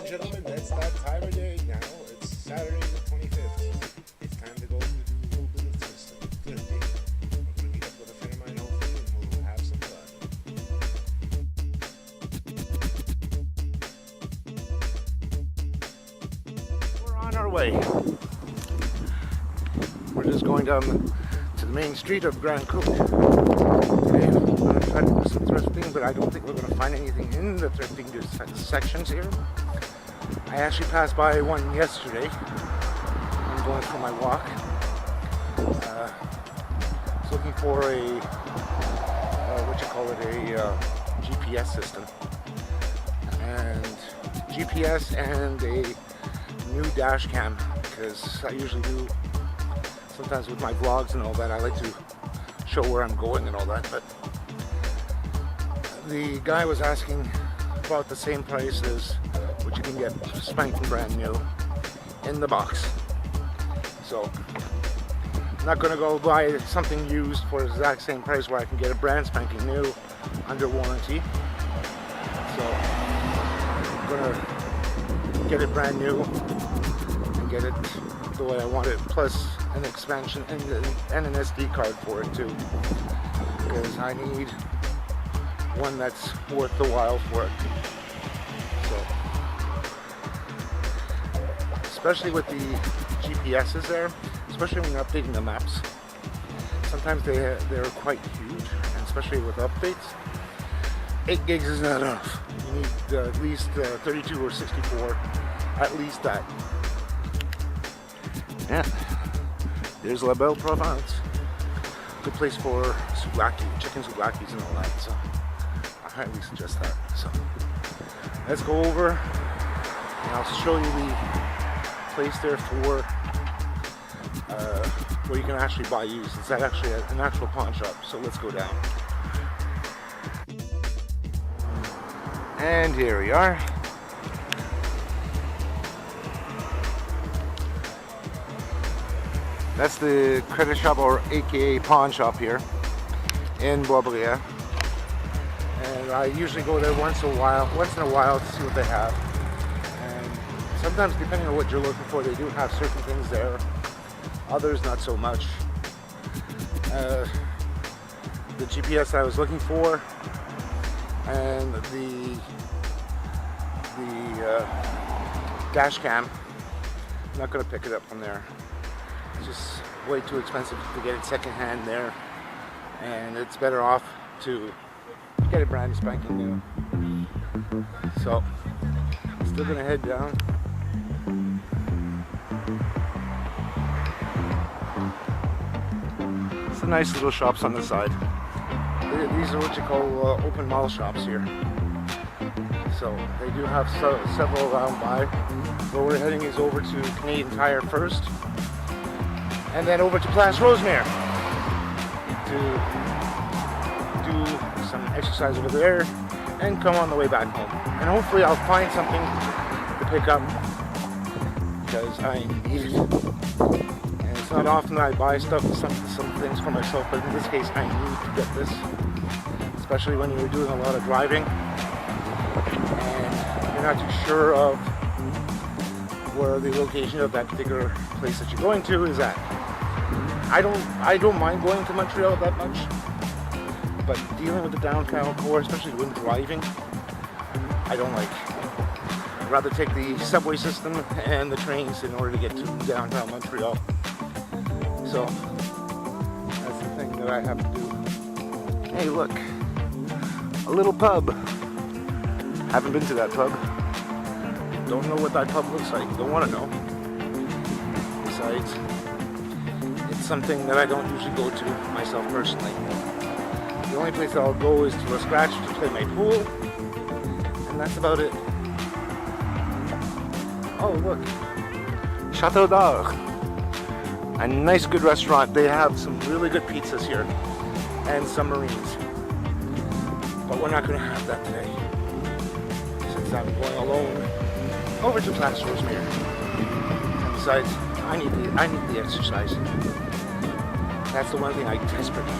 and gentlemen, that's that time of day now. It's Saturday the 25th. It's time to go do a little bit of thrifting. I'm going to meet up with a friend of mine, hopefully, and we'll have some fun. We're on our way. We're just going down to the main street of Grand Cook. Today I'm going to try to do some thrifting, but I don't think we're going to find anything in the thrifting sections here. I actually passed by one yesterday. I'm going for my walk. I was looking for a GPS system, and GPS and a new dash cam, because I usually do sometimes with my vlogs and all that. I like to show where I'm going and all that, but the guy was asking about the same price as what you can get spanking brand new in the box. So I'm not going to go buy something used for the exact same price where I can get a brand spanking new under warranty. So I'm going to get it brand new and get it the way I want it, plus an expansion and an SD card for it too, because I need one that's worth the while for it. So, especially with the GPSs there, especially when you're updating the maps, sometimes they're quite huge, and especially with updates, 8 gigs is not enough. You need at least 32 or 64, at least that. Yeah, there's La Belle Provence. Good place for souvlaki, chicken souvlakis and all that, so I highly suggest that. So let's go over and I'll show you the place there for where you can actually buy used. It's actually an actual pawn shop, so let's go down. And here we are. That's the credit shop, or aka pawn shop, here in Boisbriand. And I usually go there once in a while to see what they have. And sometimes, depending on what you're looking for, they do have certain things there. Others not so much. The GPS I was looking for, and the dash cam, I'm not going to pick it up from there. It's just way too expensive to get it secondhand there, and it's better off to get it brand spanking new. So, still gonna head down. Some nice little shops on the side. These are what you call open mall shops here. So they do have several around by. Where we're heading is over to Canadian Tire first, and then over to Place Rosemere to do some exercise over there and come on the way back home. And hopefully I'll find something to pick up, because I need it. And it's not often that I buy stuff, some things for myself, but in this case I need to get this, especially when you're doing a lot of driving and you're not too sure of where the location of that particular place that you're going to is at. I don't mind going to Montreal that much, but dealing with the downtown core, especially when driving, I don't like. I'd rather take the subway system and the trains in order to get to downtown Montreal. So that's the thing that I have to do. Hey, look, a little pub. Haven't been to that pub. Don't know what that pub looks like. Don't want to know. Besides, it's something that I don't usually go to myself personally. The only place I'll go is to a scratch to play my pool, and that's about it. Oh, look, Chateau d'Or, a nice good restaurant. They have some really good pizzas here and submarines, but we're not going to have that today since I'm going alone over to Place Rosemere. And besides, I need the exercise. That's the one thing I desperately need.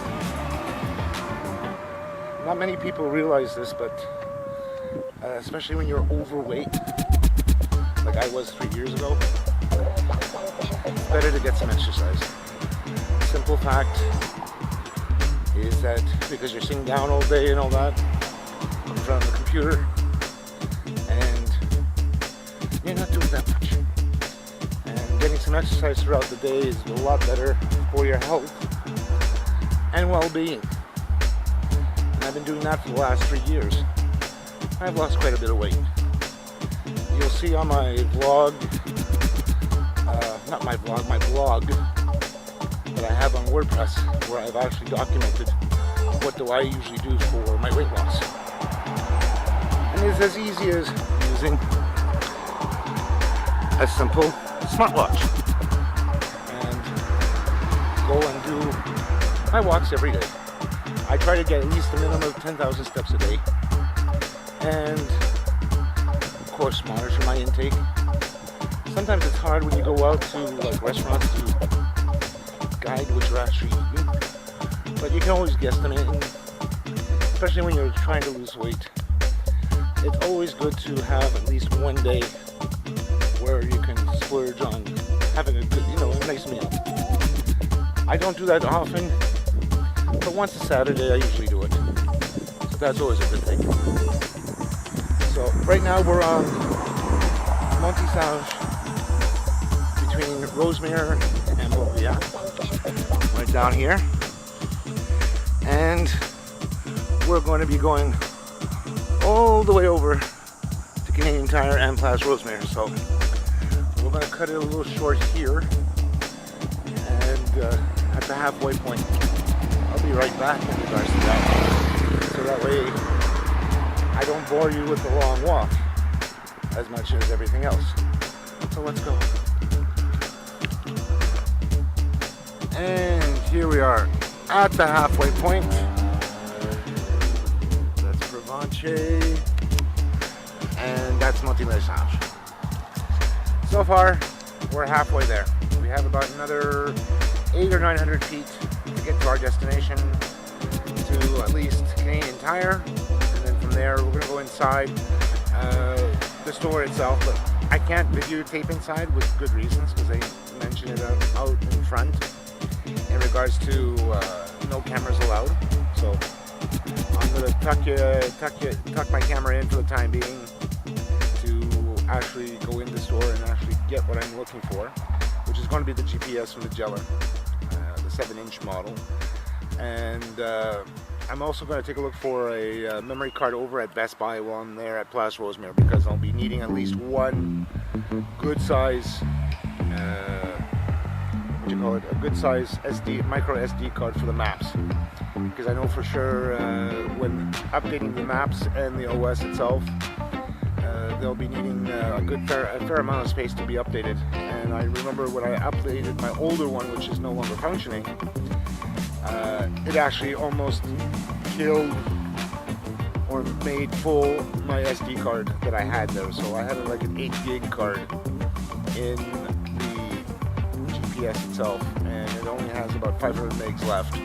Not many people realize this, but especially when you're overweight, like I was 3 years ago, it's better to get some exercise. Simple fact is that because you're sitting down all day and all that in front of the computer, and you're not doing that much. And getting some exercise throughout the day is a lot better for your health and well-being. And I've been doing that for the last 3 years. I've lost quite a bit of weight. You'll see on my vlog, not my vlog, my blog that I have on WordPress, where I've actually documented what do I usually do for my weight loss. And it's as easy as using a simple smartwatch and go and do my walks every day. I try to get at least a minimum of 10,000 steps a day, and of course monitor my intake. Sometimes it's hard when you go out to like restaurants to guide what you're actually eating, but you can always guesstimate, especially when you're trying to lose weight. It's always good to have at least one day where you can splurge on having a good, a nice meal. I don't do that often, but once a Saturday I usually do it. So that's always a good thing. So right now we're on Monty-Sage between Rosemere and Beauvilliers. Right down here. And we're going to be going all the way over to Canadian Tire and Place Rosemere. So we're going to cut it a little short here, and at the halfway point I'll be right back in regards to that, so that way I don't bore you with the long walk as much as everything else. So let's go. And here we are at the halfway point. That's Provencher, and that's Monty-Sage. So far, we're halfway there. We have about another 800 or 900 feet to get to our destination, to at least Canadian Tire, and then from there we're going to go inside the store itself. But I can't videotape inside with good reasons, because they mention it out in front in regards to no cameras allowed. So I'm going to tuck my camera in for the time being to actually go in the store and actually get what I'm looking for, which is going to be the GPS from the Geller, the 7-inch model. And I'm also going to take a look for a memory card over at Best Buy while I'm there at Place Rosemere, because I'll be needing at least one good size, a good size micro SD card for the maps. Because I know for sure when updating the maps and the OS itself, they'll be needing a fair amount of space to be updated. And I remember when I updated my older one, which is no longer functioning, it actually almost killed or made full my SD card that I had there. So I had like an 8 gig card in the GPS itself, and it only has about 500 megs left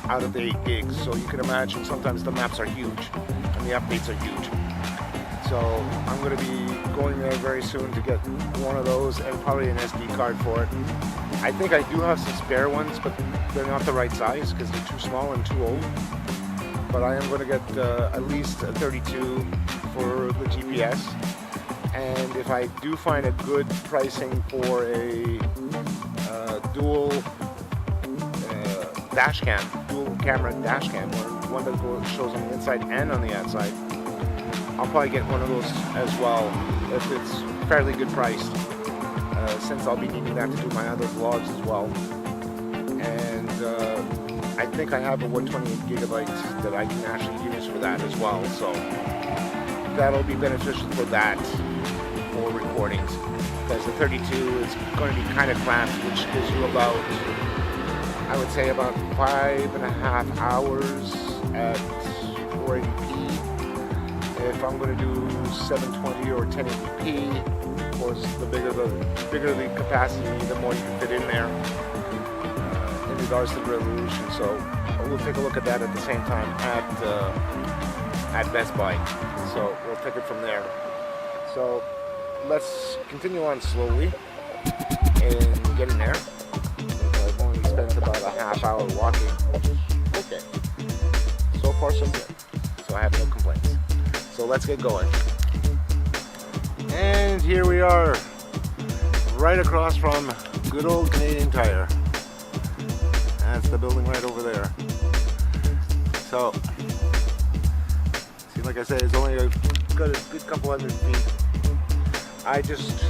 out of the 8 gigs. So you can imagine sometimes the maps are huge and the updates are huge. So I'm going to be going there very soon to get one of those, and probably an SD card for it. I think I do have some spare ones, but they're not the right size because they're too small and too old. But I am going to get at least a 32 for the GPS. And if I do find a good pricing for a dual dash cam, dual camera dash cam, or one that shows on the inside and on the outside, I'll probably get one of those as well if it's fairly good priced, since I'll be needing that to do my other vlogs as well. And I think I have a 128 gigabytes that I can actually use for that as well, so that'll be beneficial for that, for recordings, because the 32 is going to be kind of cramped, which gives you about, I would say, about 5.5 hours at 480p. If I'm going to do 720 or 1080p, of course, the bigger the capacity, the more you can fit in there in regards to the resolution. So we'll take a look at that at the same time at Best Buy. So we'll take it from there. So let's continue on slowly and getting there. I've only spent about a half hour walking, which is okay. So far so good. So I have no complaints. So let's get going. And here we are, right across from good old Canadian Tire. That's the building right over there. So, see, like I said, it's only a good couple hundred feet. I just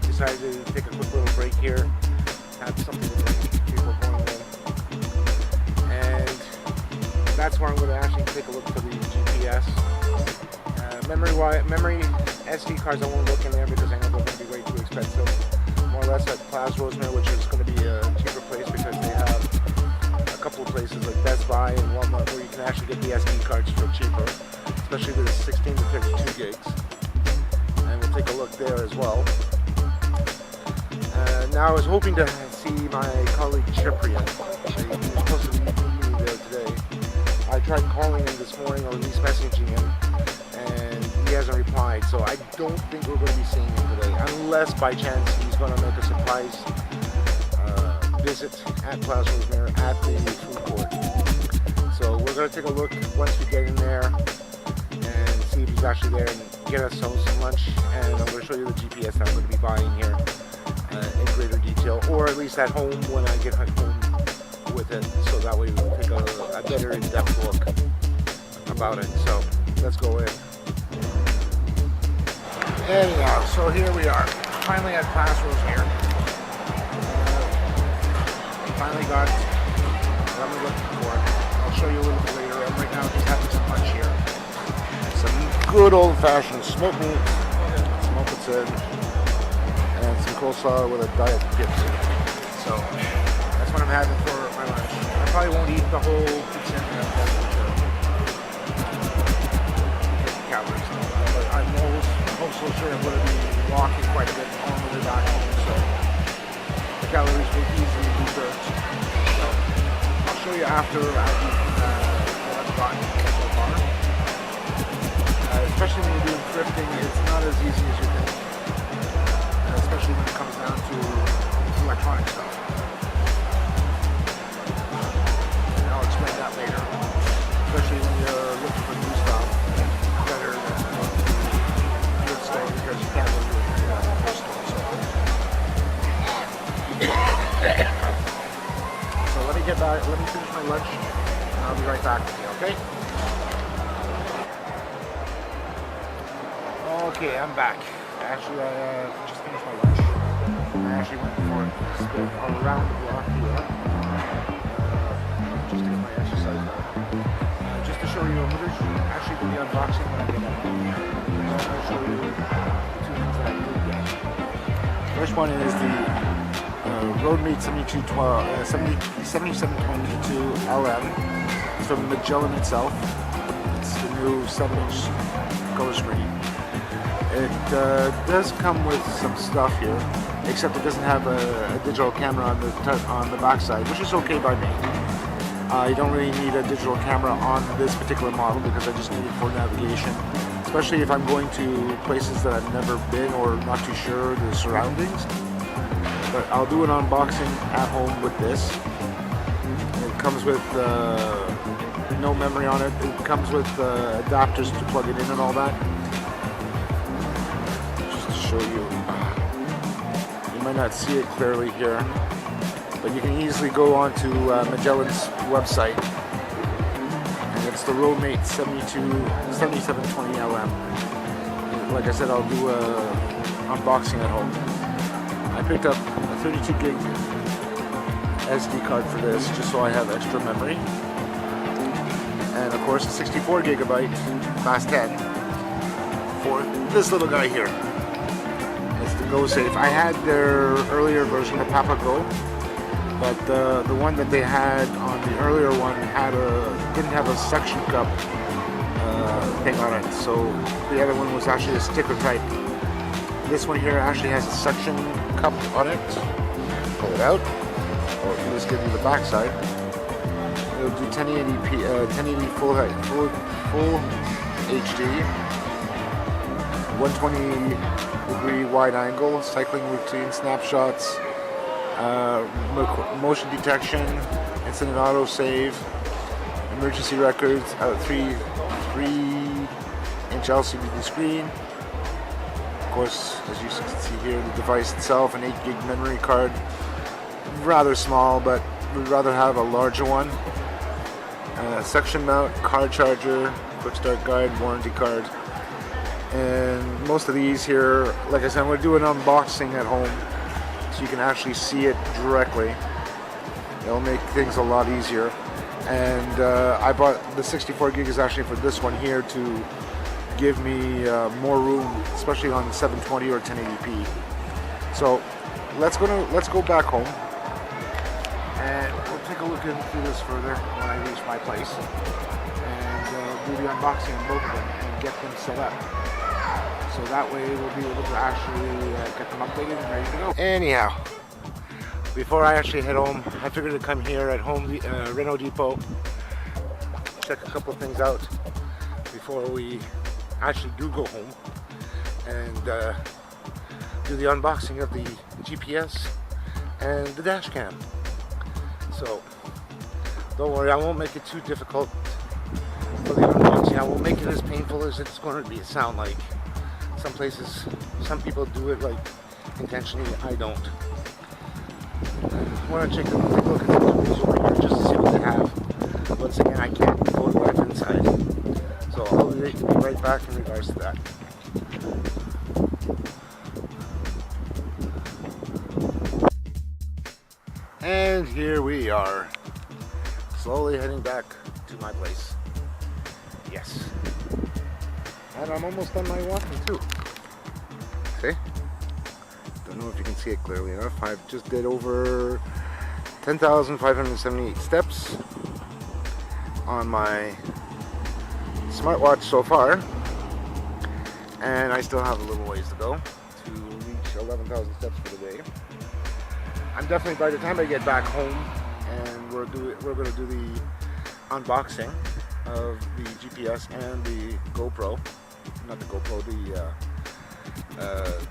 decided to take a quick little break here, have something to drink before going in. And that's where I'm going to actually take a look for the GPS. Memory SD cards, I won't look in there because I know they're going to be way too expensive. More or less at Plaza Rosemary, which is going to be a cheaper place because they have a couple of places like Best Buy and Walmart where you can actually get the SD cards for cheaper, especially the 16 to 32 gigs. And we'll take a look there as well. Now I was hoping to see my colleague Ciprian. He was supposed to be meeting me there today. I tried calling him this morning, or at least messaging him, and he hasn't replied. So I don't think we're going to be seeing him today, unless by chance he's going to make a surprise visit at Plaza Rosemary at the food court. So we're going to take a look once we get in there and see if he's actually there and get ourselves some lunch. And I'm going to show you the GPS that I'm going to be buying here in greater detail, or at least at home when I get home with it, so that way we'll take a better in-depth look about it. So let's go in. Anyhow, so here we are, finally at Plaza Rosemary. Finally got what I'm looking for. I'll show you a little bit later. I'm right now just having some lunch here. Some good old-fashioned smoked meat, smoked potato, and some coleslaw with a diet dip. So that's what I'm having for my lunch. I probably won't eat the whole pizza and calories, but I'm also sure I'm going to be walking quite a bit on the way back home, so the calories will easily be burnt. So I'll show you after I eat what I've gotten so far. Especially when you're doing thrifting, it's not as easy as you think. Especially when it comes down to electronic stuff. And I'll explain that later. Especially when you're looking for new stuff, better than going to the good store because you can't really do it in the first store. So let me get back, let me finish my lunch, and I'll be right back with you, okay? Okay, I'm back. Actually, I just finished my lunch. I actually went for a spin around the block here, just to get my exercise done. Just to show you, I'm going to actually do the unboxing when I get home. I'm going to show you the two things that I did get. First one is the Roadmate 7722 LM. It's from Magellan itself. It's the new 7-inch color screen. It does come with some stuff here, except it doesn't have a digital camera on the backside, which is okay by me. You don't really need a digital camera on this particular model because I just need it for navigation, especially if I'm going to places that I've never been or not too sure the surroundings. But I'll do an unboxing at home with this. It comes with no memory on it. It comes with adapters to plug it in and all that. Show you. You might not see it clearly here, but you can easily go onto Magellan's website, and it's the Roadmate 7720 LM. Like I said, I'll do a unboxing at home. I picked up a 32 gig SD card for this, just so I have extra memory, and of course a 64 gigabyte Class 10 for this little guy here. Go Safe. I had their earlier version of Papa Go, but the one that they had on the earlier one didn't have a suction cup thing on it, so the other one was actually a sticker type. This one here actually has a suction cup on it. Pull it out, or if you just give me the back side, it'll do 1080 full HD, 120 degree wide angle, cycling routine, snapshots, motion detection, instant auto save, emergency records, 3-inch LCD screen. Of course, as you can see here, the device itself, an 8 gig memory card, rather small, but we'd rather have a larger one. Suction mount, car charger, quick start guide, warranty card. And most of these here, like I said, I'm going to do an unboxing at home so you can actually see it directly. It'll make things a lot easier. And I bought the 64 gig is actually for this one here to give me more room, especially on 720 or 1080p. So let's go back home and we'll take a look into this further when I reach my place and do the unboxing of both of them and get them set up. So that way we'll be able to actually get them updated and ready to go. Anyhow, before I actually head home, I figured to come here at Renault Depot, check a couple of things out before we actually do go home and do the unboxing of the GPS and the dash cam. So don't worry, I won't make it too difficult for the unboxing. I won't make it as painful as it's going to sound like. Some places, some people do it like intentionally, I don't. I want to take a look at the tools over here just to see what they have. Once again, I can't photograph inside. So I'll be right back in regards to that. And here we are, slowly heading back to my place. Yes. And I'm almost done my walking too. See? Don't know if you can see it clearly enough. I just did over 10,578 steps on my smartwatch so far. And I still have a little ways to go to reach 11,000 steps for the day. I'm definitely, by the time I get back home, and we're going to do the unboxing of the GPS and the GoPro. Not the GoPro,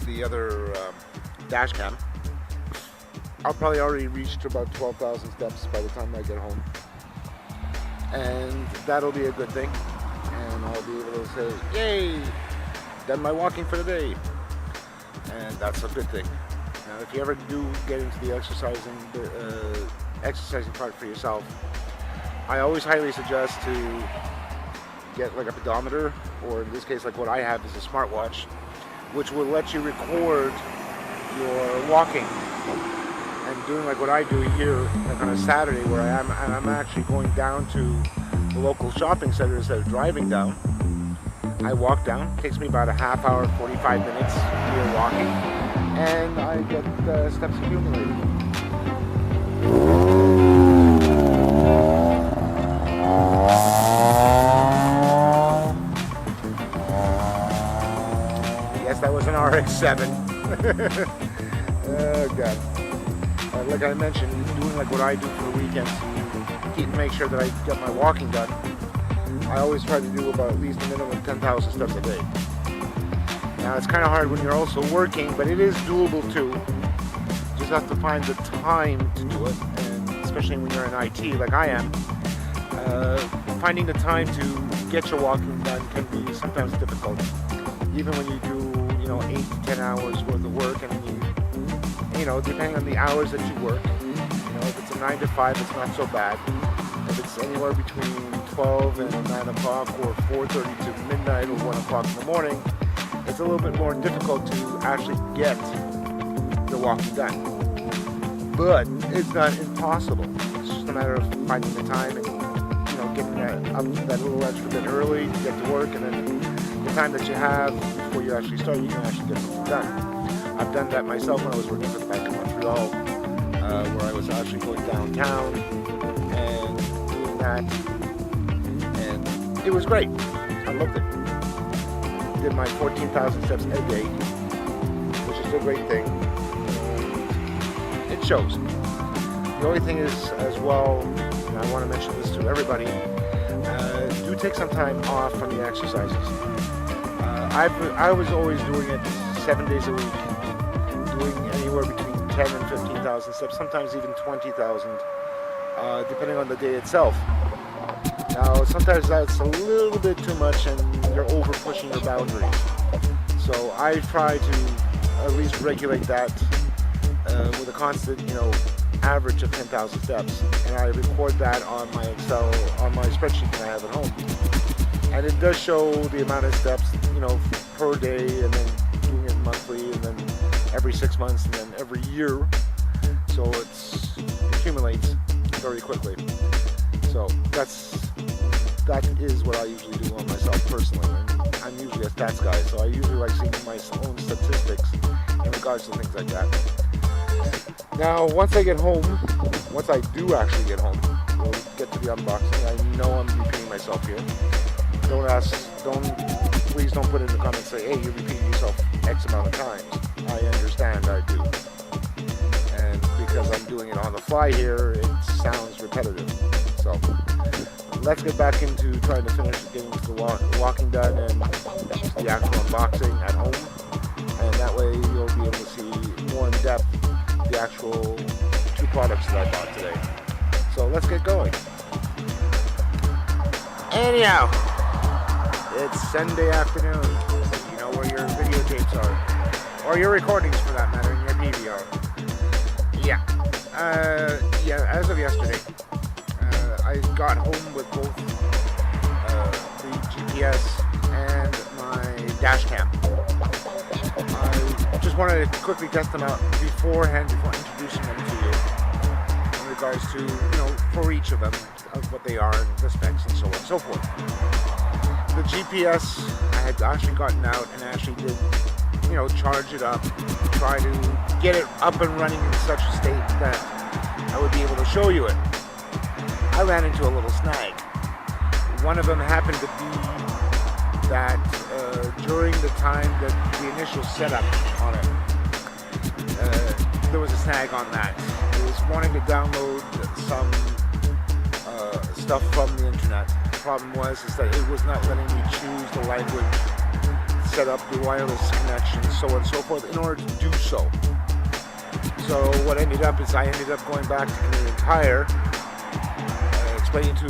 the other dash cam. I'll probably already reached about 12,000 steps by the time I get home, and that'll be a good thing. And I'll be able to say, "Yay, done my walking for the day," and that's a good thing. Now, if you ever do get into the exercising part for yourself, I always highly suggest to get like a pedometer, or in this case, like what I have is a smartwatch, which will let you record your walking. And doing like what I do here, like on a Saturday where I am, and I'm actually going down to the local shopping center instead of driving down. I walk down, it takes me about a half hour, 45 minutes here walking, and I get steps accumulated. Yes, that was an RX-7. Oh God. Like I mentioned, doing like what I do for the weekends to make sure that I get my walking done, I always try to do about at least a minimum of 10,000 steps a day. Now it's kind of hard when you're also working, but it is doable too. You just have to find the time to do it, and especially when you're in IT like I am, finding the time to get your walking done can be sometimes difficult. Even when you do, 8 to 10 hours worth of work, and depending on the hours that you work, if it's a 9 to 5, it's not so bad. If it's anywhere between 12 and 9 o'clock, or 4:30 to midnight, or 1 o'clock in the morning, it's a little bit more difficult to actually get the walking done. But it's not impossible. It's just a matter of finding the time and getting up that little extra bit early to get to work, and then the time that you have before you actually start, you can actually get something done. I've done that myself when I was working for the Bank of Montreal, where I was actually going downtown and doing that, and it was great. I loved it. Did my 14,000 steps a day, which is a great thing. It shows. The only thing is, as well, and I want to mention this to everybody, do take some time off from the exercises. I was always doing it 7 days a week, doing anywhere between 10 and 15,000 steps, sometimes even 20,000, depending on the day itself. Now, sometimes that's a little bit too much and you're over pushing your boundaries. So I try to at least regulate that with a constant, average of 10,000 steps, and I record that on my Excel, on my spreadsheet that I have at home. And it does show the amount of steps, per day, and then doing it monthly, and then every 6 months, and then every year. So it accumulates very quickly. So that is what I usually do on myself personally. And I'm usually a stats guy, so I usually like seeing my own statistics in regards to things like that. Now, once I get home, once I do actually get home, we'll get to the unboxing. I know I'm repeating myself here. Please don't put in the comments, say, hey, you're repeating yourself X amount of times. I understand, I do. And because I'm doing it on the fly here, it sounds repetitive. So, let's get back into trying to finish getting the walking done and the actual unboxing at home. And that way you'll be able to see more in depth the actual 2 products that I bought today. So let's get going. Anyhow, it's Sunday afternoon. You know where your videotapes are, or your recordings for that matter, in your DVR. Yeah. As of yesterday, I got home with both the GPS and my dash cam. I just wanted to quickly test them out before introducing them to you in regards to, for each of them, of what they are and the specs and so on and so forth. The GPS I had actually gotten out and actually did, charge it up, try to get it up and running in such a state that I would be able to show you it. I ran into a little snag. One of them happened to be that during the time that the initial setup on it, there was a snag on that. It was wanting to download some stuff from the internet. The problem was that it was not letting me choose the language, set up the wireless connection, so on and so forth, in order to do so. So what ended up is I ended up going back to Canadian Tire, explaining to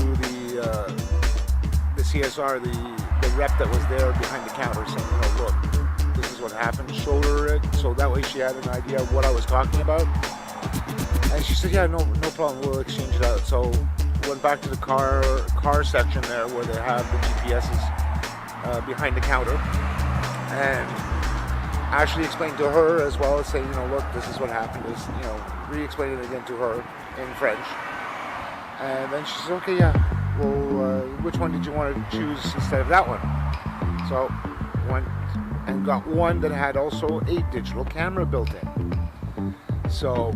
the CSR, the rep that was there behind the counter, saying, look, this is what happened, showed her it, so that way she had an idea of what I was talking about. And she said, yeah, no problem, we'll exchange it out. So went back to the car section there where they have the GPSs behind the counter, and actually explained to her as well as saying, look, this is what happened, re-explain it again to her in French. And then she said, okay, yeah, well, which one did you want to choose instead of that one? So went and got one that had also a digital camera built in. So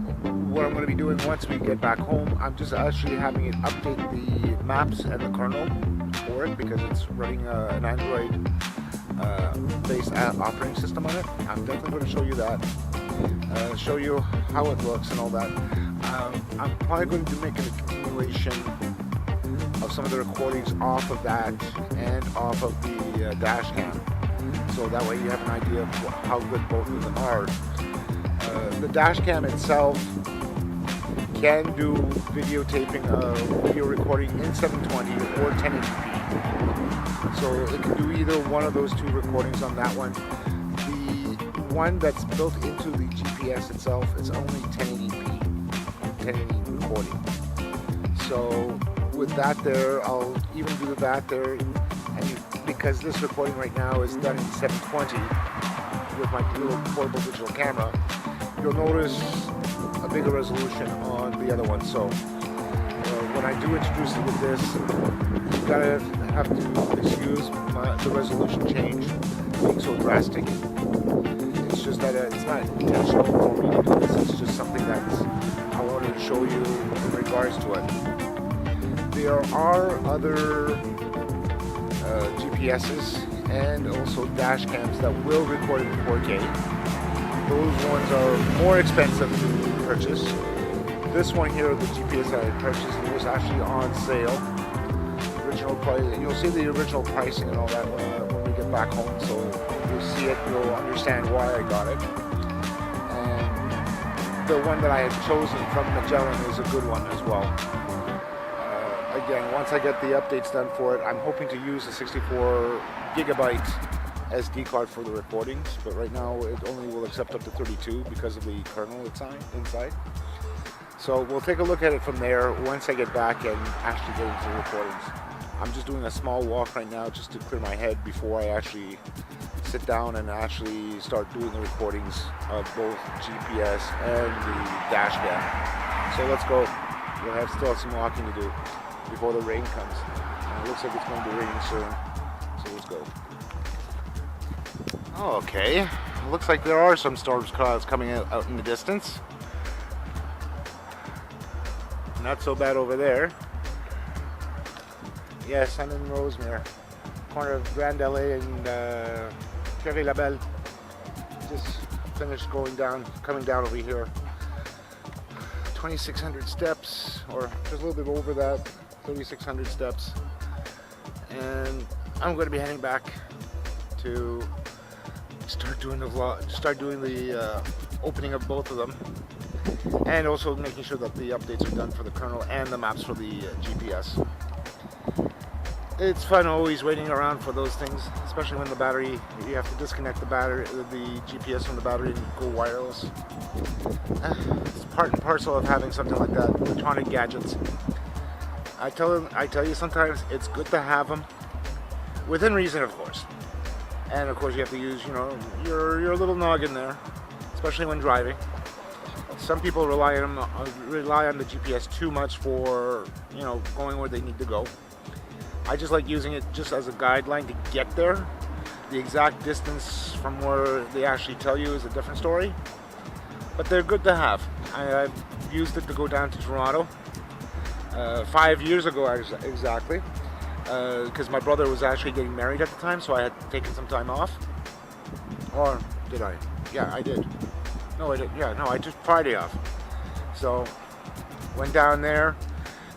what I'm going to be doing once we get back home, I'm just actually having it update the maps and the kernel for it, because it's running an Android based operating system on it. I'm definitely going to show you that, show you how it looks and all that. I'm probably going to make a continuation of some of the recordings off of that and off of the dash cam, so that way you have an idea of how good both of them are. The dash cam itself can do videotaping of video recording in 720 or 1080p, so it can do either one of those 2 recordings on that one. The one that's built into the GPS itself is only 1080p, 1080 recording. So with that there, I'll even do that there, and because this recording right now is done in 720 with my little portable digital camera, you'll notice a bigger resolution on the other one. So when I do introduce it with this, you gotta have to excuse the resolution change being so drastic. It's just that it's not intentional for me to do this. It's just something that I wanted to show you in regards to it. There are other GPSs and also dash cams that will record in 4K. Those ones are more expensive to purchase. This one here, the GPS I purchased, it was actually on sale. Original price, and you'll see the original pricing and all that when we get back home. So you'll see it, you'll understand why I got it. And the one that I had chosen from Magellan is a good one as well. Again, once I get the updates done for it, I'm hoping to use a 64 gigabyte SD card for the recordings, but right now it only will accept up to 32 because of the kernel inside. So we'll take a look at it from there once I get back and actually get into the recordings. I'm just doing a small walk right now just to clear my head before I actually sit down and actually start doing the recordings of both GPS and the dash cam. So let's go. We'll still have some walking to do before the rain comes. And it looks like it's going to be raining soon. So let's go. Okay, it looks like there are some storm clouds coming out in the distance. Not so bad over there. Yes, I'm in Rosemere, corner of Grand Allée and Prairie-la-Belle. Just finished coming down over here. 2,600 steps, or just a little bit over that, 3,600 steps. And I'm going to be heading back to start doing the vlog, start doing the opening of both of them, and also making sure that the updates are done for the kernel and the maps for the GPS. It's fun always waiting around for those things, especially when the battery, you have to disconnect the GPS from the battery and go wireless. It's part and parcel of having something like that, electronic gadgets. I tell you sometimes it's good to have them, within reason of course. And of course you have to use, your little noggin there, especially when driving. Some people rely on the GPS too much for, going where they need to go. I just like using it just as a guideline to get there. The exact distance from where they actually tell you is a different story. But they're good to have. I've used it to go down to Toronto 5 years ago exactly. Because my brother was actually getting married at the time, so I had taken some time off. Or did I? Yeah, I did. No, I did. Yeah, no, I took Friday off. So went down there,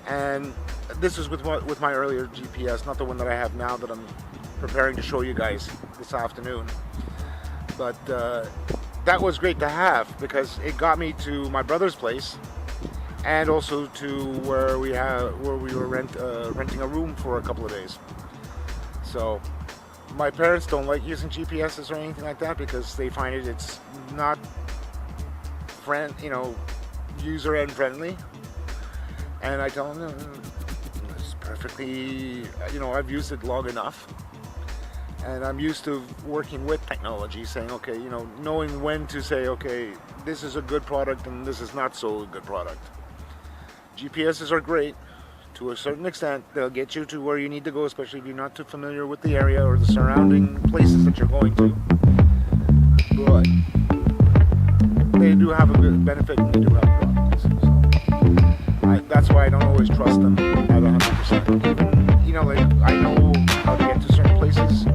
and this is with my earlier GPS, not the one that I have now that I'm preparing to show you guys this afternoon. But that was great to have because it got me to my brother's place, and also to where we were renting a room for a couple of days. So my parents don't like using GPSs or anything like that because they find it's not user end friendly. And I tell them it's perfectly, I've used it long enough, and I'm used to working with technology, saying okay, knowing when to say okay, this is a good product and this is not so good product. GPSs are great to a certain extent. They'll get you to where you need to go, especially if you're not too familiar with the area or the surrounding places that you're going to. But they do have a good benefit and they do have problems. So that's why I don't always trust them at 100%. Even, I know how to get to certain places.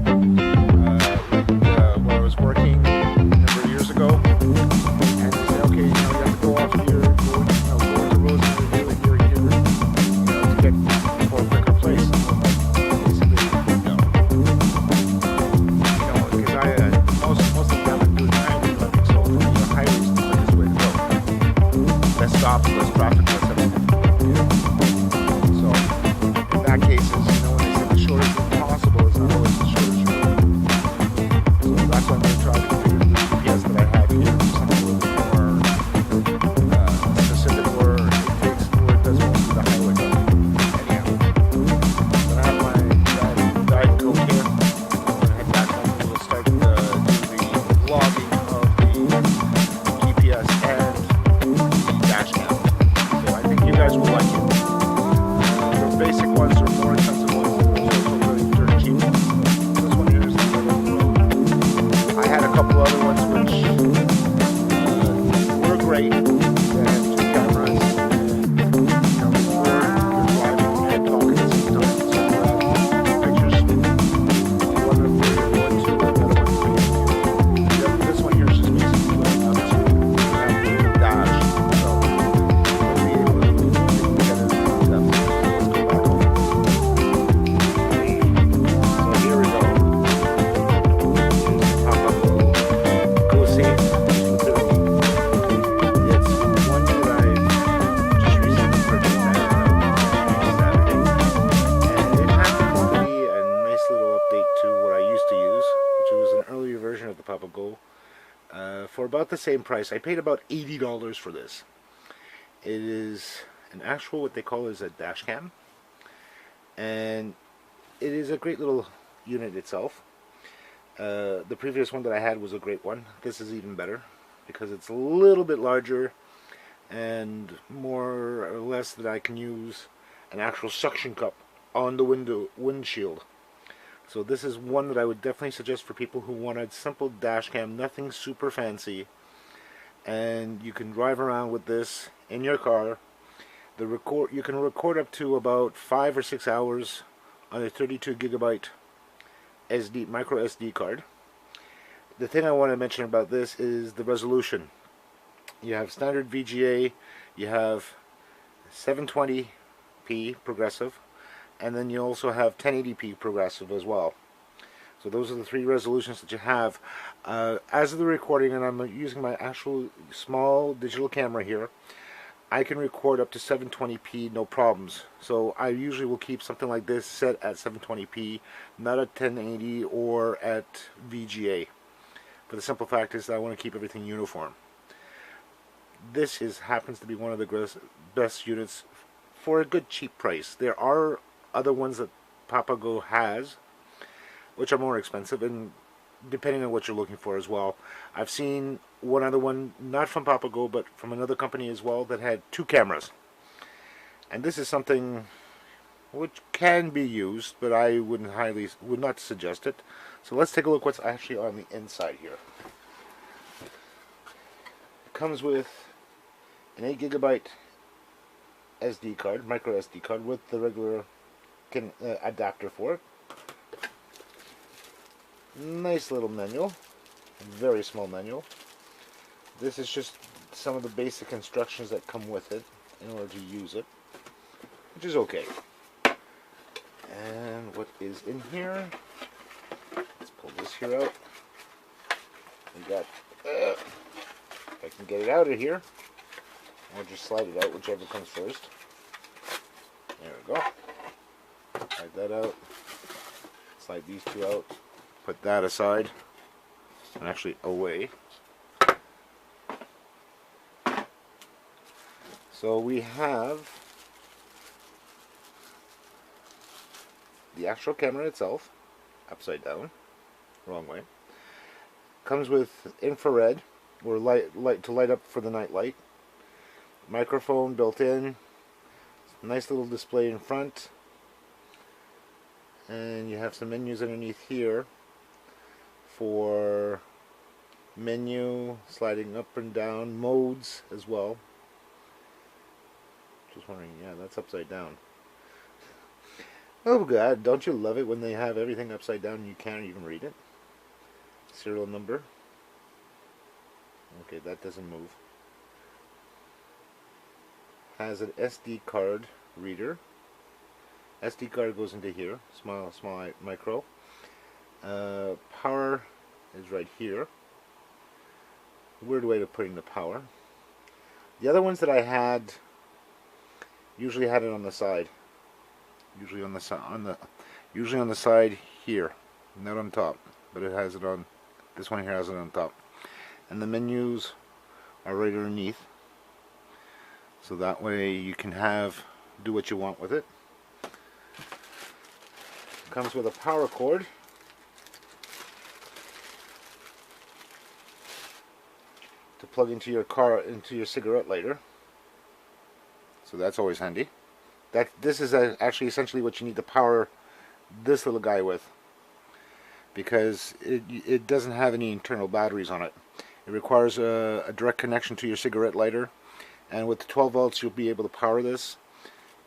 Where I was working a number of years ago, and they say, okay, you have to go off here, go into Rosemary, here, to get for a quicker place. Basically, no. Because most of the time I'm doing highway driving, so the highway is the quickest way to go. Less stops, less traffic, less everything. So in that case, when they say the shortest update to what I used to use, which was an earlier version of the Papago, for about the same price. I paid about $80 for this. It is an actual, what they call is a dash cam, and it is a great little unit itself. The previous one that I had was a great one. This is even better because it's a little bit larger and more or less that I can use an actual suction cup on the windshield. So this is one that I would definitely suggest for people who want a simple dash cam, nothing super fancy, and you can drive around with this in your car. You can record up to about 5 or 6 hours on a 32 gigabyte micro SD card. The thing I want to mention about this is the resolution. You have standard VGA, you have 720p progressive, and then you also have 1080p progressive as well. So those are the three resolutions that you have. As of the recording, and I'm using my actual small digital camera here, I can record up to 720p no problems. So I usually will keep something like this set at 720p, not at 1080 or at VGA. But the simple fact is that I want to keep everything uniform. This happens to be one of the best units for a good cheap price. There are other ones that Papago has, which are more expensive, and depending on what you're looking for as well. I've seen one other one, not from Papago, but from another company as well, that had 2 cameras. And this is something which can be used, but I would not suggest it. So let's take a look what's actually on the inside here. It comes with an 8 gigabyte SD card, micro SD card, with the regular adapter for it. Nice little manual, very small manual. This is just some of the basic instructions that come with it in order to use it, which is okay. And what is in here? Let's pull this here out. We got, if I can get it out of here, or just slide it out, whichever comes first. There we go. Slide that out. Slide these two out. Put that aside, and actually away. So we have the actual camera itself, upside down, wrong way. Comes with infrared, or light to light up for the night light. Microphone built in. Nice little display in front. And you have some menus underneath here for menu, sliding up and down, modes as well. Just wondering, yeah, that's upside down. Oh God, don't you love it when they have everything upside down and you can't even read it? Serial number. Okay, that doesn't move. Has an SD card reader. SD card goes into here, small micro. Power is right here. Weird way of putting the power. The other ones that I had usually had it on the side. Usually on the side here, not on top, but it has it on. This one here has it on top, and the menus are right underneath. So that way you can do what you want with it. Comes with a power cord. To plug into your cigarette lighter. So that's always handy. This is actually essentially what you need to power this little guy with, because it doesn't have any internal batteries on it. It requires a direct connection to your cigarette lighter, and with the 12 volts you'll be able to power this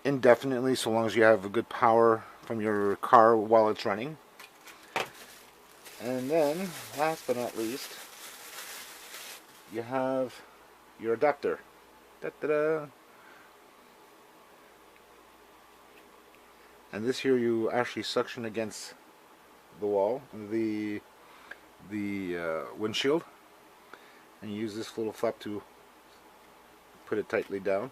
indefinitely, so long as you have a good power from your car while it's running. And then, last but not least, you have your adapter. Da-da-da. And this here you actually suction against the wall, the windshield, and you use this little flap to put it tightly down.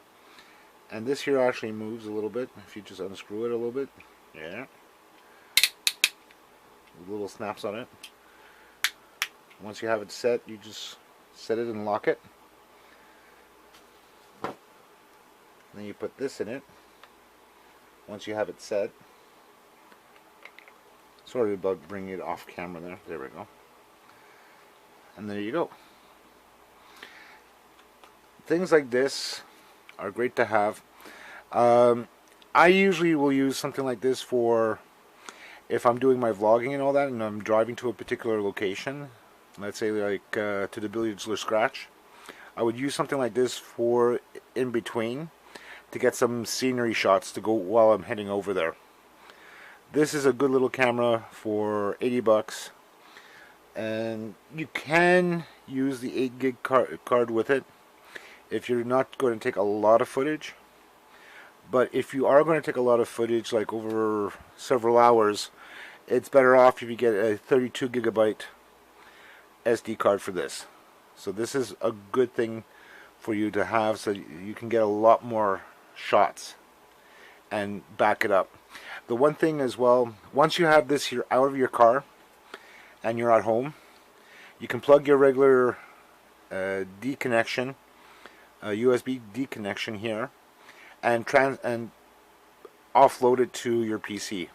And this here actually moves a little bit if you just unscrew it a little bit. Yeah. with little snaps on it. Once you have it set, you just set it and lock it. Then you put this in it. Once you have it set. Sorry about bringing it off camera there. There we go. And there you go. Things like this are great to have. I usually will use something like this for if I'm doing my vlogging and all that and I'm driving to a particular location. Let's say like to the Billiards or Scratch. I would use something like this for in between to get some scenery shots to go while I'm heading over there. This is a good little camera for 80 bucks, and you can use the 8 gig card with it if you're not going to take a lot of footage. But if you are going to take a lot of footage, like over several hours, it's better off if you get a 32 gigabyte SD card for this. So this is a good thing for you to have, so you can get a lot more shots and back it up. The one thing as well, once you have this here out of your car and you're at home, you can plug your regular D connection, USB D connection here, and offload it to your PC,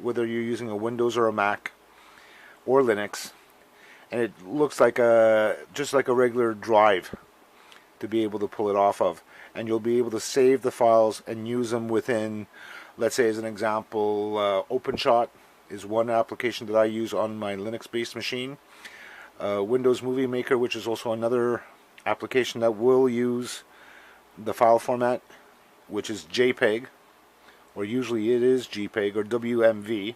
whether you're using a Windows or a Mac or Linux, and it looks like just like a regular drive to be able to pull it off of, and you'll be able to save the files and use them within, let's say as an example, OpenShot is one application that I use on my Linux-based machine. Windows Movie Maker, which is also another application that will use the file format, which is JPEG, or usually it is JPEG or WMV.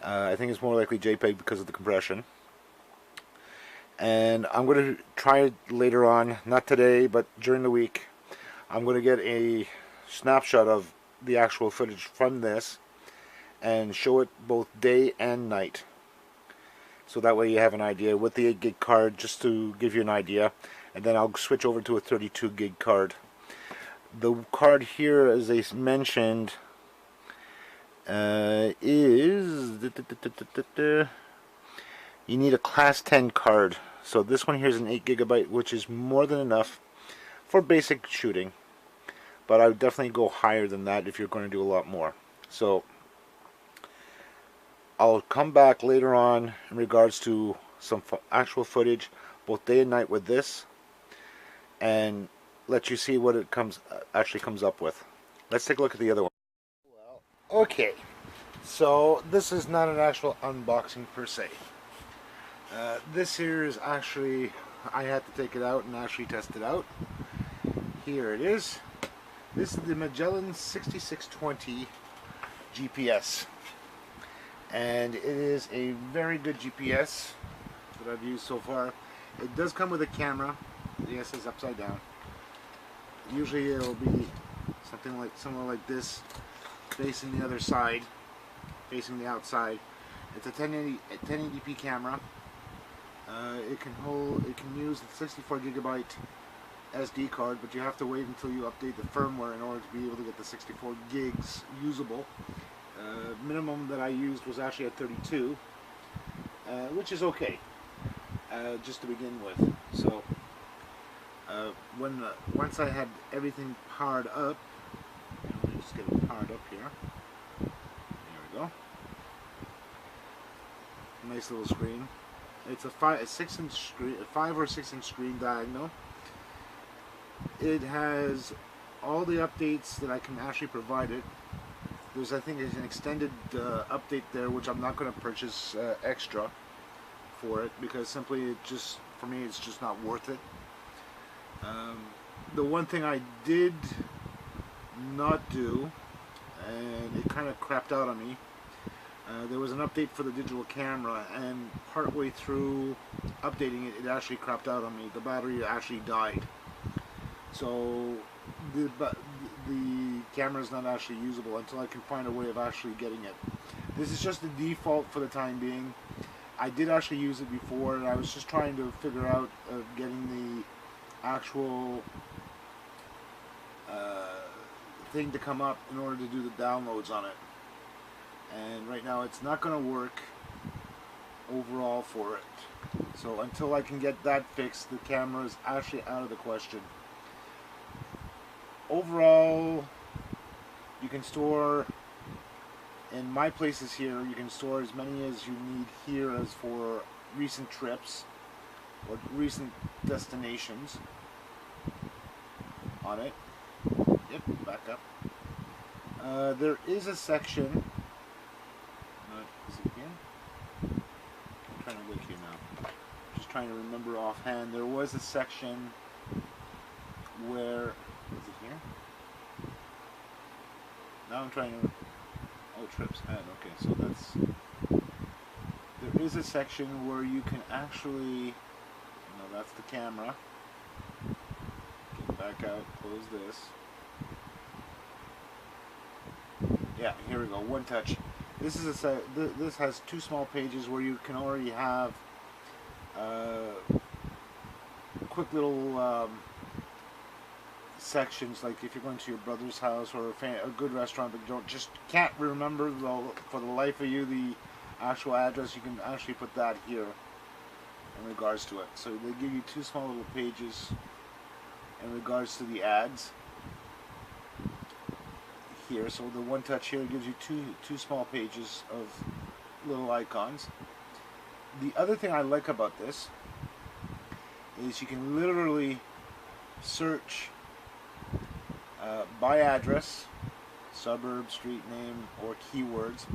I think it's more likely JPEG because of the compression. And I'm going to try it later on, not today, but during the week. I'm going to get a snapshot of the actual footage from this and show it both day and night. So that way you have an idea with the 8 gig card, just to give you an idea. And then I'll switch over to a 32 gig card. The card here, as I mentioned, is you need a class 10 card. So this one here is an 8 gigabyte, which is more than enough for basic shooting. But I would definitely go higher than that if you're going to do a lot more. So I'll come back later on in regards to some actual footage, both day and night with this, and let you see what it actually comes up with. Let's take a look at the other one. Well, okay, so this is not an actual unboxing per se. This here is actually, I had to take it out and actually test it out. Here it is. This is the Magellan 6620 GPS, and it is a very good GPS that I've used so far. It does come with a camera. The S is upside down. Usually it'll be somewhere like this, facing the other side, facing the outside. It's a 1080p camera. It can use the 64 gigabyte SD card, but you have to wait until you update the firmware in order to be able to get the 64 gigs usable. Minimum that I used was actually at 32, which is okay, just to begin with. So once I had everything powered up, let me just get it powered up here. There we go. Nice little screen. It's a 5 or 6 inch screen diagonal. It has all the updates that I can actually provide it. There's, I think, an extended update there, which I'm not going to purchase extra for it, because simply for me it's just not worth it. The one thing I did not do, and it kind of crapped out on me, there was an update for the digital camera, and partway through updating it, it actually crapped out on me. The battery actually died. So the camera is not actually usable until I can find a way of actually getting it. This is just the default for the time being. I did actually use it before, and I was just trying to figure out getting the actual thing to come up in order to do the downloads on it. And right now it's not going to work overall for it. So until I can get that fixed, the camera is actually out of the question. Overall, you can store, in my places here, you can store as many as you need here as for recent trips or recent destinations on it. Yep, back up. There is a section. Is it here? I'm trying to look here now. Just trying to remember offhand. There was a section where. Is it here? Now I'm trying to. Oh, trips. Okay, so that's. There is a section where you can actually. No, that's the camera. Get back out. Close this. Yeah, here we go. One touch. This is this has two small pages where you can already have quick little sections, like if you're going to your brother's house or a good restaurant, but you can't remember for the life of you the actual address. You can actually put that here in regards to it. So they give you two small little pages in regards to the ads here. So the one touch here gives you two small pages of little icons. The other thing I like about this is you can literally search by address, suburb, street name, or keywords,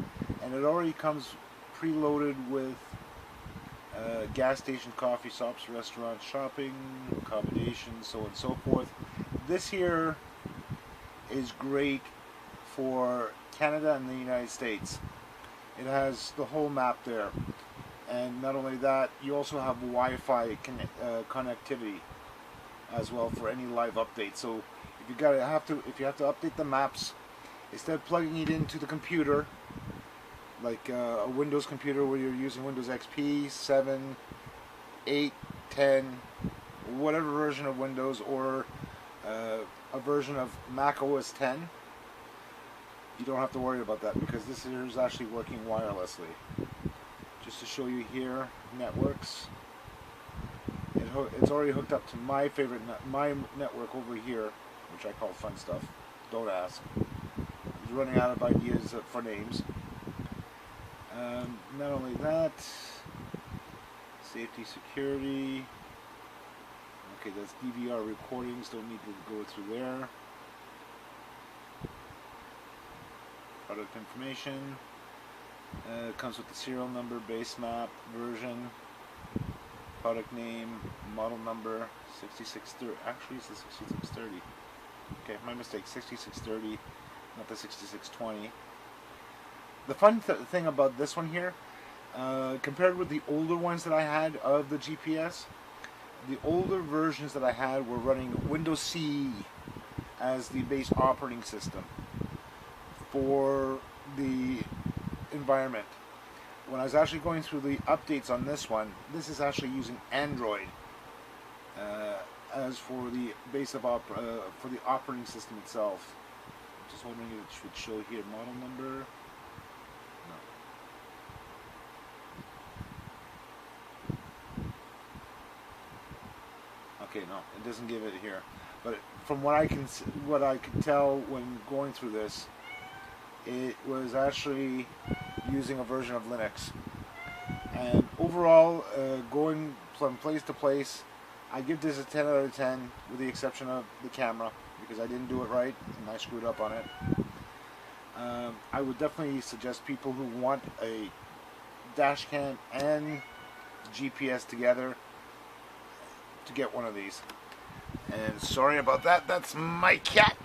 and it already comes preloaded with gas station, coffee shops, restaurants, shopping, accommodations, so on and so forth. This here is great for Canada and the United States. It has the whole map there, and not only that, you also have Wi-Fi connectivity as well for any live updates. So if you have to update the maps, instead of plugging it into the computer, like a Windows computer where you're using Windows XP 7, 8, 10, whatever version of Windows, or a version of Mac OS 10, you don't have to worry about that because this here is actually working wirelessly. Just to show you here, networks. It's already hooked up to my favorite my network over here, which I call Fun Stuff. Don't ask. He's running out of ideas for names. Not only that, safety, security. Okay, that's DVR recordings. Don't need to go through there. Product information. Comes with the serial number, base map, version, product name, model number, 6630. Actually, it's the 6630. Okay, my mistake. 6630, not the 6620. The fun thing about this one here, compared with the older ones that I had of the GPS, the older versions that I had were running Windows CE as the base operating system for the environment. When I was actually going through the updates on this one, this is actually using Android as for the base of for the operating system itself. I'm just wondering if it should show here model number. Okay, no, it doesn't give it here. But from what I could tell when going through this, it was actually using a version of Linux. And overall, going from place to place, I give this a 10 out of 10, with the exception of the camera, because I didn't do it right and I screwed up on it. I would definitely suggest people who want a dash cam and GPS together to get one of these. And sorry about that, that's my cat.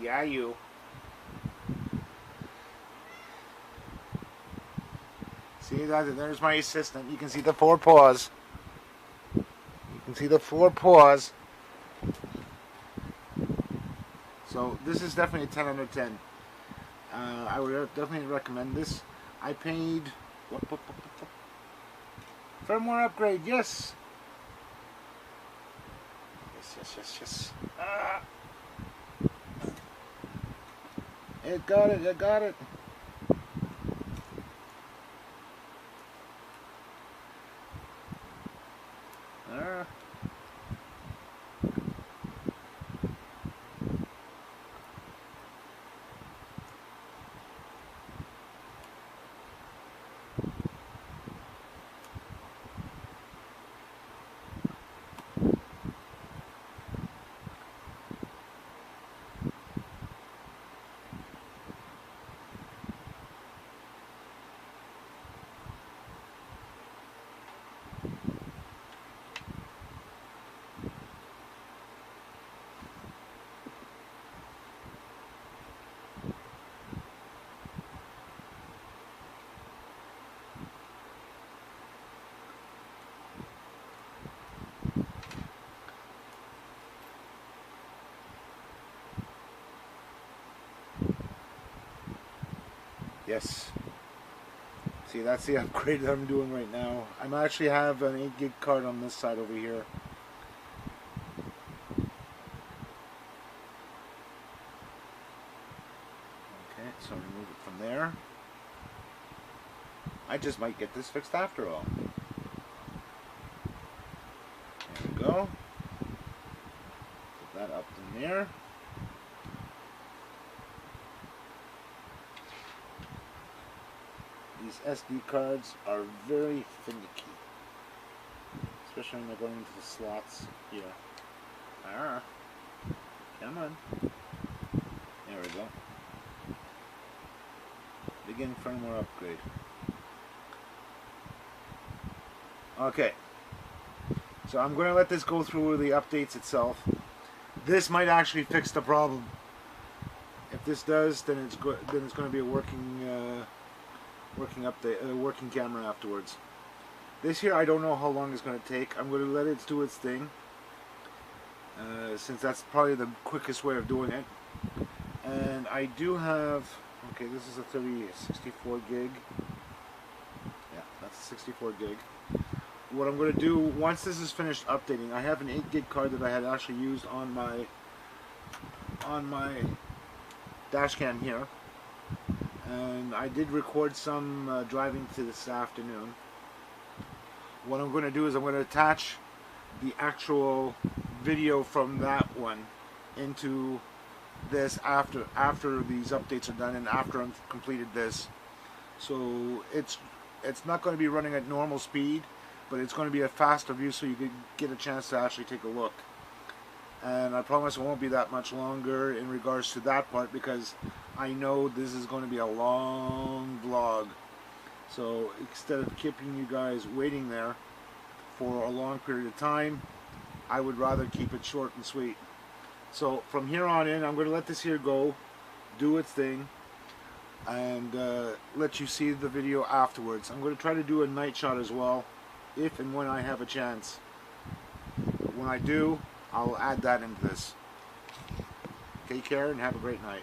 Yeah, you. See that? There's my assistant. You can see the four paws. You can see the four paws. So this is definitely a 10 out of 10. I would definitely recommend this. I paid firmware upgrade. Yes. Yes. It got it. Yes. See, that's the upgrade that I'm doing right now. I actually have an 8 gig card on this side over here. Okay, so remove it from there. I just might get this fixed after all. There we go. Put that up in there. These SD cards are very finicky, especially when they're going into the slots here. Ah, come on. There we go. Begin firmware upgrade. Okay, so I'm going to let this go through the updates itself. This might actually fix the problem. If this does, then it's going to be a working working camera afterwards. This here, I don't know how long it's going to take. I'm going to let it do its thing, since that's probably the quickest way of doing it. And I do have, okay, this is a 64 gig. Yeah, that's a 64 gig. What I'm going to do, once this is finished updating, I have an 8 gig card that I had actually used on my dash cam here. And I did record some driving to this afternoon. What I'm going to do is I'm going to attach the actual video from that one into this after these updates are done and after I've completed this. So it's not going to be running at normal speed, but it's going to be a faster view so you can get a chance to actually take a look. And I promise it won't be that much longer in regards to that part, because I know this is going to be a long vlog. So instead of keeping you guys waiting there for a long period of time, I would rather keep it short and sweet. So from here on in, I'm going to let this here go, do its thing, and let you see the video afterwards. I'm going to try to do a night shot as well, if and when I have a chance. When I do, I'll add that into this. Take care and have a great night.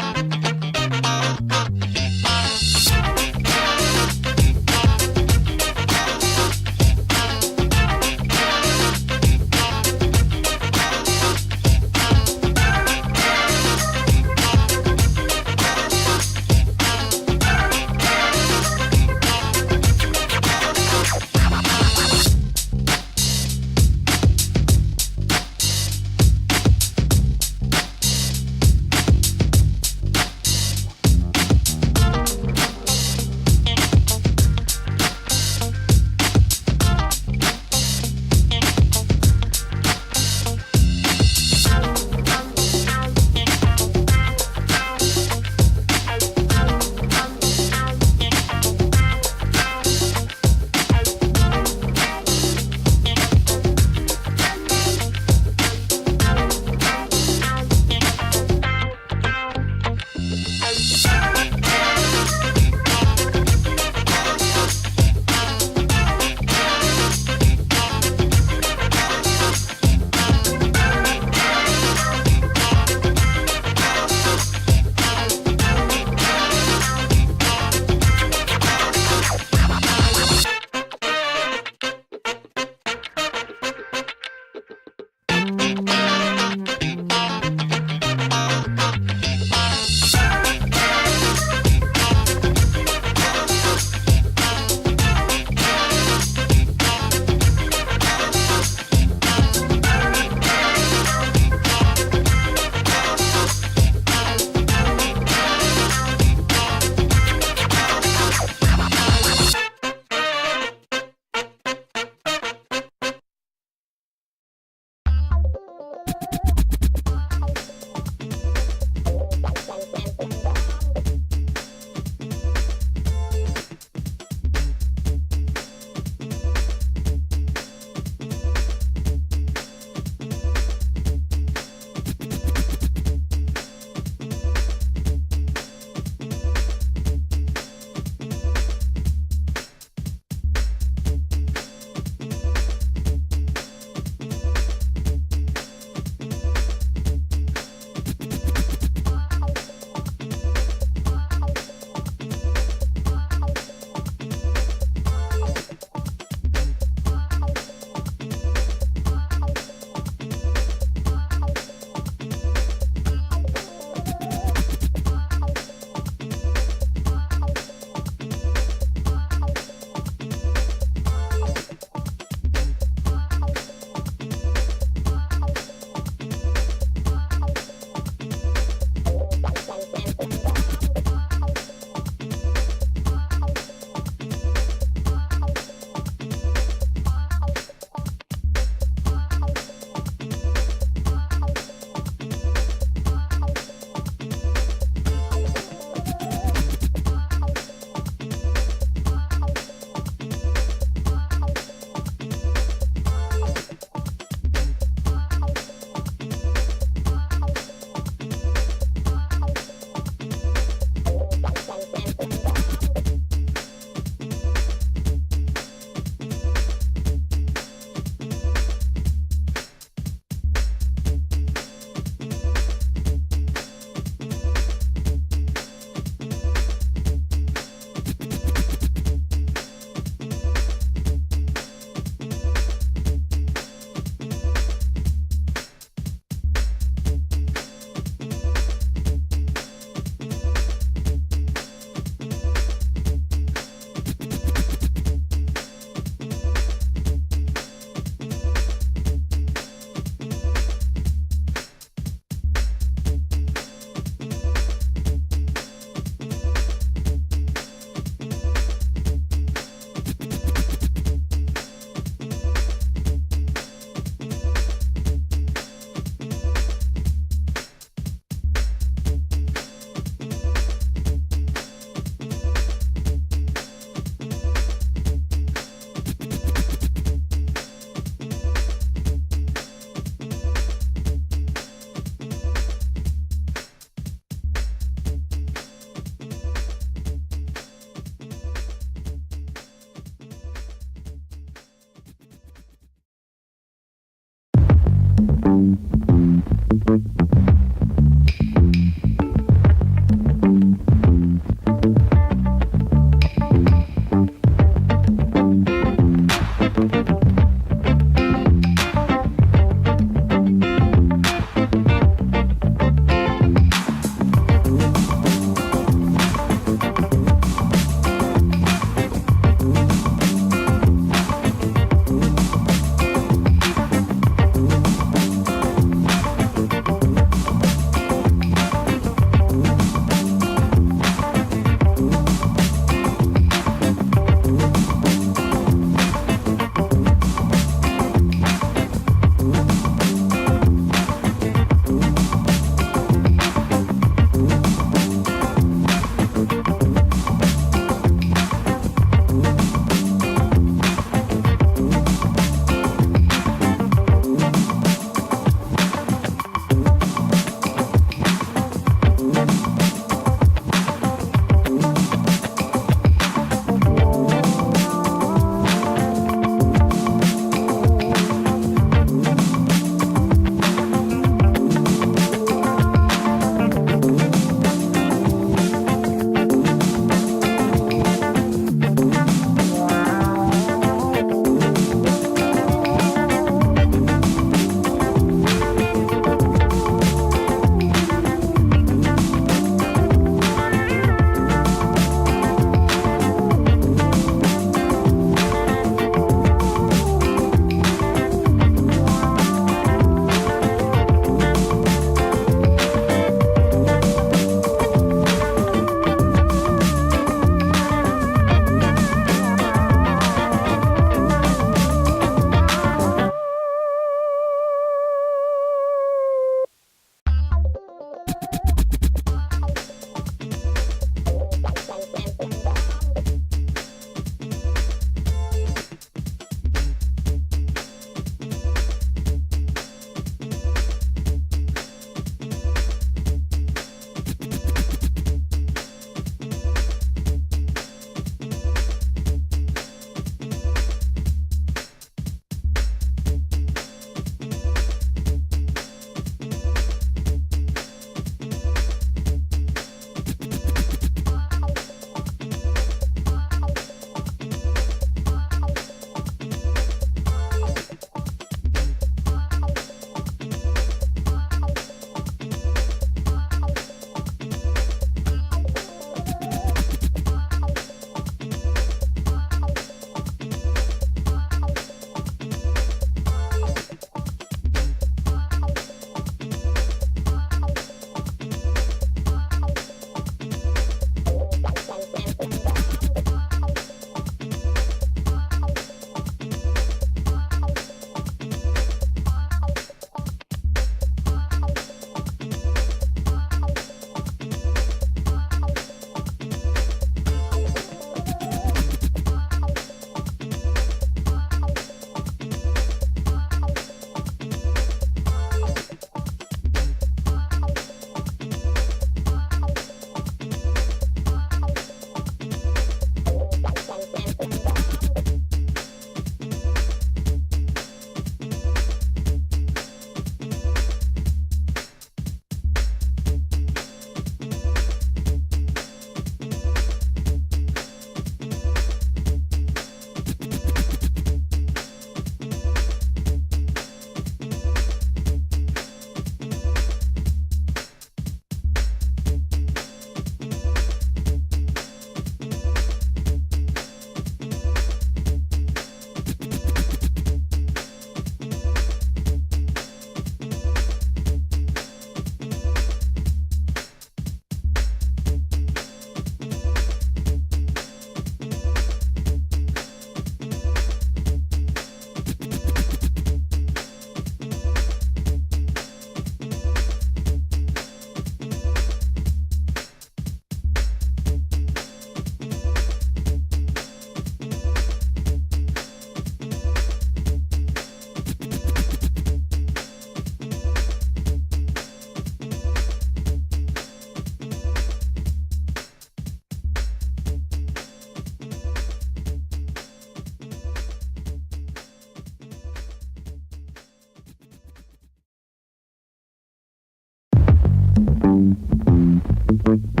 Bye.